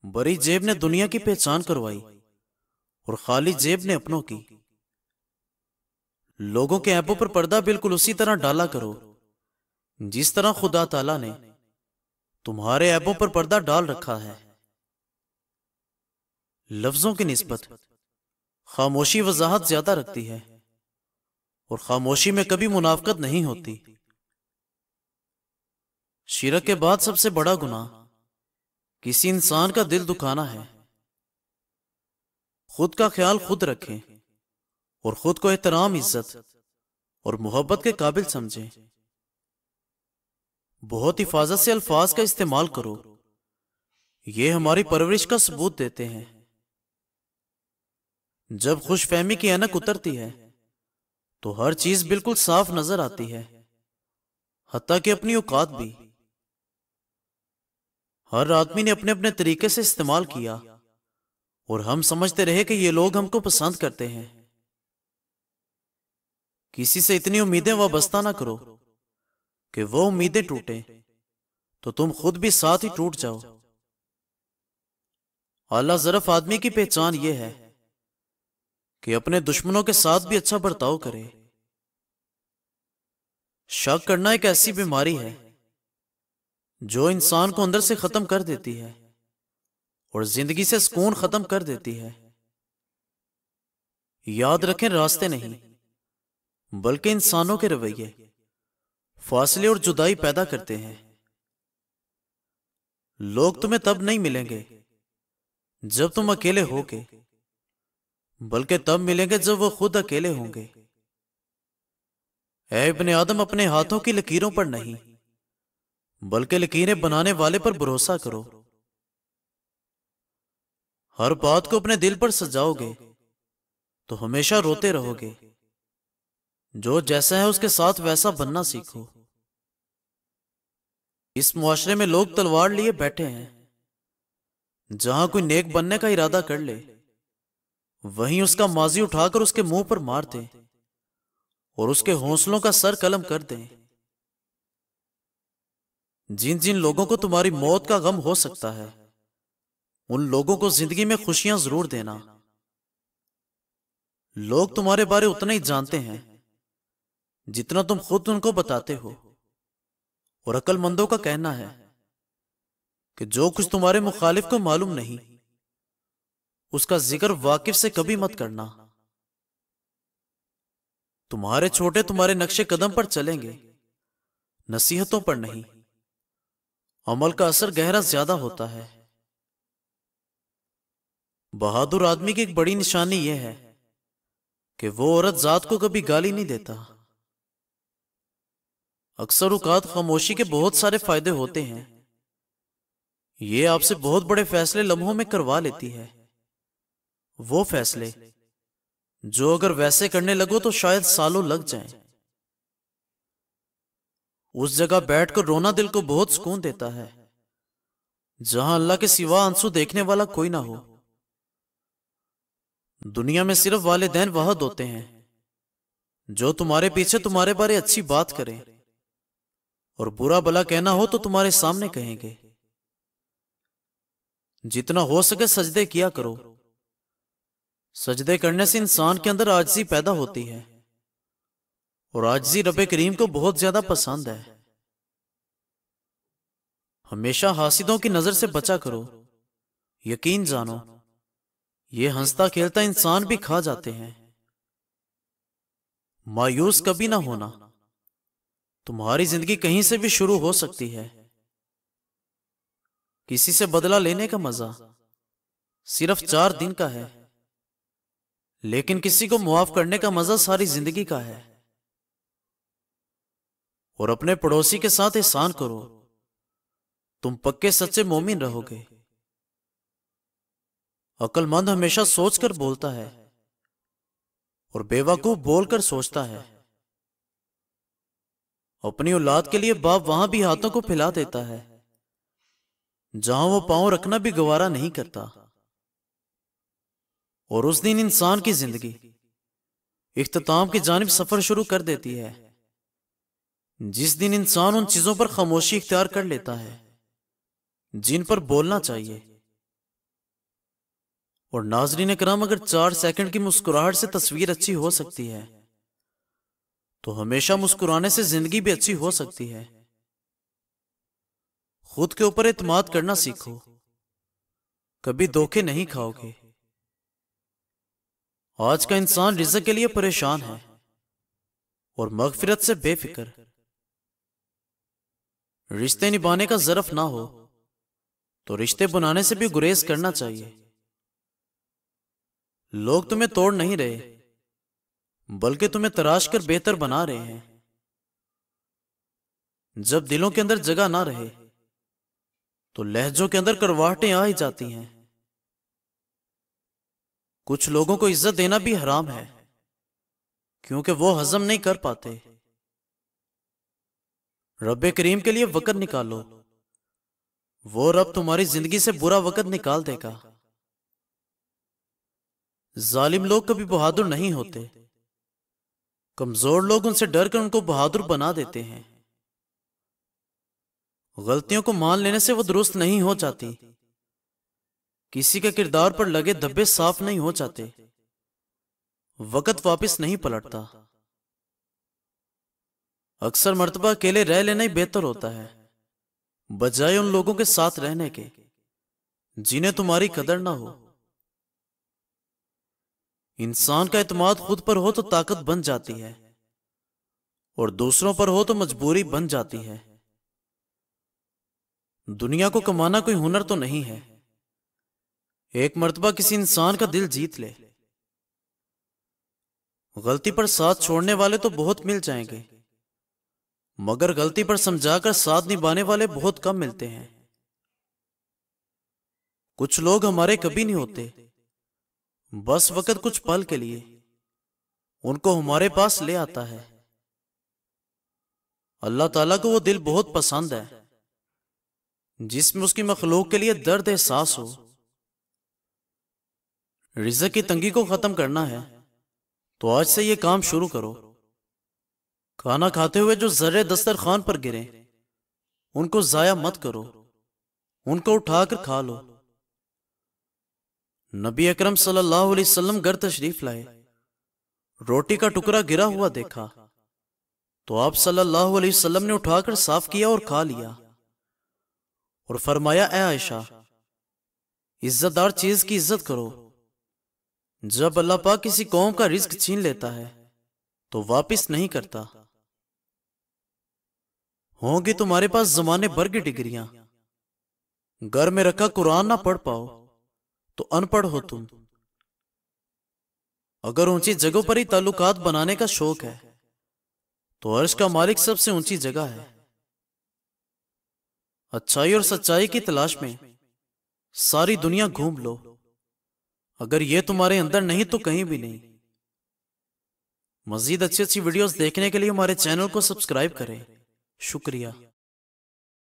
बड़ी जेब ने दुनिया की पहचान करवाई और खाली जेब ने अपनों की। लोगों के ऐपों पर पर्दा बिल्कुल उसी तरह डाला करो जिस तरह खुदा ताला ने तुम्हारे ऐपों पर पर्दा डाल रखा है। लफ्जों की निस्बत खामोशी वजाहत ज्यादा रखती है और खामोशी में कभी मुनाफकत नहीं होती। शिरक के बाद सबसे बड़ा गुनाह किसी इंसान का दिल दुखाना है। खुद का ख्याल खुद रखें और खुद को एहतराम, इज्जत और मोहब्बत के काबिल समझें। बहुत हिफाजत से अल्फाज का इस्तेमाल करो, ये हमारी परवरिश का सबूत देते हैं। जब खुशफहमी की ऐनक उतरती है तो हर चीज बिल्कुल साफ नजर आती है, हत्ता कि अपनी औकात भी। हर आदमी ने अपने अपने तरीके से इस्तेमाल किया और हम समझते रहे कि ये लोग हमको पसंद करते हैं। किसी से इतनी उम्मीदें वाबस्ता ना करो कि वो उम्मीदें टूटे तो तुम खुद भी साथ ही टूट जाओ। आला ज़रफ आदमी की पहचान यह है कि अपने दुश्मनों के साथ भी अच्छा बर्ताव करे। शक करना एक ऐसी बीमारी है जो इंसान को अंदर से खत्म कर देती है और जिंदगी से सुकून खत्म कर देती है। याद रखें, रास्ते नहीं बल्कि इंसानों के रवैये फासले और जुदाई पैदा करते हैं। लोग तुम्हें तब नहीं मिलेंगे जब तुम अकेले होगे, बल्कि तब मिलेंगे जब वो खुद अकेले होंगे। ऐ इब्ने आदम, अपने हाथों की लकीरों पर नहीं बल्कि लकीरें बनाने वाले पर भरोसा करो। हर बात को अपने दिल पर सजाओगे तो हमेशा रोते रहोगे। जो जैसा है उसके साथ वैसा बनना सीखो। इस मुआशरे में लोग तलवार लिए बैठे हैं। जहां कोई नेक बनने का इरादा कर ले वहीं उसका माजी उठाकर उसके मुंह पर मार दे और उसके हौसलों का सर कलम कर दें। जिन जिन लोगों को तुम्हारी मौत का गम हो सकता है उन लोगों को जिंदगी में खुशियां जरूर देना। लोग तुम्हारे बारे उतना ही जानते हैं जितना तुम खुद उनको बताते हो, और अक्लमंदों का कहना है कि जो कुछ तुम्हारे मुखालिफ को मालूम नहीं उसका जिक्र वाकिफ से कभी मत करना। तुम्हारे छोटे तुम्हारे नक्शे कदम पर चलेंगे, नसीहतों पर नहीं। अमल का असर गहरा ज्यादा होता है। बहादुर आदमी की एक बड़ी निशानी यह है कि वो औरत जात को कभी गाली नहीं देता। अक्सर औकात खामोशी के बहुत सारे फायदे होते हैं। ये आपसे बहुत बड़े फैसले लम्हों में करवा लेती है। वो फैसले जो अगर वैसे करने लगो तो शायद सालों लग जाएं। उस जगह बैठकर रोना दिल को बहुत सुकून देता है जहां अल्लाह के सिवा आंसू देखने वाला कोई ना हो। दुनिया में सिर्फ वालिदैन वहद होते हैं जो तुम्हारे पीछे तुम्हारे बारे अच्छी बात करें और बुरा भला कहना हो तो तुम्हारे सामने कहेंगे। जितना हो सके सजदे किया करो। सजदे करने से इंसान के अंदर आजिज़ी पैदा होती है और आजिज़ी रब्बे करीम को बहुत ज्यादा पसंद है। हमेशा हासिदों की नजर से बचा करो। यकीन जानो, ये हंसता खेलता इंसान भी खा जाते हैं। मायूस कभी ना होना। तुम्हारी जिंदगी कहीं से भी शुरू हो सकती है। किसी से बदला लेने का मजा सिर्फ 4 दिन का है, लेकिन किसी को मुआफ करने का मजा सारी जिंदगी का है। और अपने पड़ोसी के साथ एहसान करो, तुम पक्के सच्चे मोमिन रहोगे। अक्लमंद हमेशा सोचकर बोलता है और बेवकूफ बोलकर सोचता है। अपनी औलाद के लिए बाप वहां भी हाथों को फैला देता है जहां वो पांव रखना भी गवारा नहीं करता। और उस दिन इंसान की जिंदगी इख्तिताम की जानिब सफर शुरू कर देती है जिस दिन इंसान उन चीजों पर खामोशी इख्तियार कर लेता है जिन पर बोलना चाहिए और नाजरीन कराम, अगर 4 सेकंड की मुस्कुराहट से तस्वीर अच्छी हो सकती है तो हमेशा मुस्कुराने से जिंदगी भी अच्छी हो सकती है। खुद के ऊपर एतमाद करना सीखो, कभी धोखे नहीं खाओगे। आज का इंसान रिज़्क के लिए परेशान है और मगफिरत से बेफिक्र। रिश्ते निभाने का ज़रफ ना हो तो रिश्ते बनाने से भी गुरेज करना चाहिए। लोग तुम्हें तोड़ नहीं रहे, बल्कि तुम्हें तराश कर बेहतर बना रहे हैं। जब दिलों के अंदर जगह ना रहे तो लहजों के अंदर करवाहटें आ ही जाती हैं। कुछ लोगों को इज्जत देना भी हराम है, क्योंकि वो हजम नहीं कर पाते। रब्बे करीम के लिए वक़्त निकालो, वो रब तुम्हारी जिंदगी से बुरा वक़्त निकाल देगा। जालिम लोग कभी बहादुर नहीं होते, कमजोर लोग उनसे डर कर उनको बहादुर बना देते हैं। गलतियों को मान लेने से वो दुरुस्त नहीं हो जाती, किसी के किरदार पर लगे धब्बे साफ नहीं हो जाते, वक़्त वापस नहीं पलटता। अक्सर मर्तबा अकेले रह लेना ही बेहतर होता है, बजाय उन लोगों के साथ रहने के जिन्हें तुम्हारी कदर ना हो। इंसान का एतमाद खुद पर हो तो ताकत बन जाती है, और दूसरों पर हो तो मजबूरी बन जाती है। दुनिया को कमाना कोई हुनर तो नहीं है। एक मर्तबा किसी इंसान का दिल जीत ले, गलती पर साथ छोड़ने वाले तो बहुत मिल जाएंगे, मगर गलती पर समझाकर साथ निभाने वाले बहुत कम मिलते हैं। कुछ लोग हमारे कभी नहीं होते, बस वक्त कुछ पल के लिए उनको हमारे पास ले आता है। अल्लाह ताला को वो दिल बहुत पसंद है जिसमें उसकी मखलूक के लिए दर्द एहसास हो। रिज़्क की तंगी को खत्म करना है तो आज से ये काम शुरू करो। खाना खाते हुए जो जर्रे दस्तरखान पर गिरे उनको जाया मत करो, उनको उठाकर खा लो। नबी अकरम सल्लल्लाहु अलैहि वसल्लम घर तशरीफ लाए, रोटी का टुकड़ा गिरा हुआ देखा तो आप सल्लल्लाहु अलैहि वसल्लम ने उठाकर साफ किया और खा लिया, और फरमाया, ए आयशा, इज्जतदार चीज की इज्जत करो। जब अल्लाह पाक किसी कौम का रिज्क छीन लेता है तो वापस नहीं करता। होंगी तुम्हारे पास जमाने भर की डिग्रियां, घर में रखा कुरान ना पढ़ पाओ तो अनपढ़ हो तुम। अगर ऊंची जगहों पर ही ताल्लुकात बनाने का शौक है तो अर्श का मालिक सबसे ऊंची जगह है। अच्छाई और सच्चाई की तलाश में सारी दुनिया घूम लो, अगर ये तुम्हारे अंदर नहीं तो कहीं भी नहीं। मजीद अच्छी अच्छी वीडियोस देखने के लिए हमारे चैनल को सब्सक्राइब करें। शुक्रिया।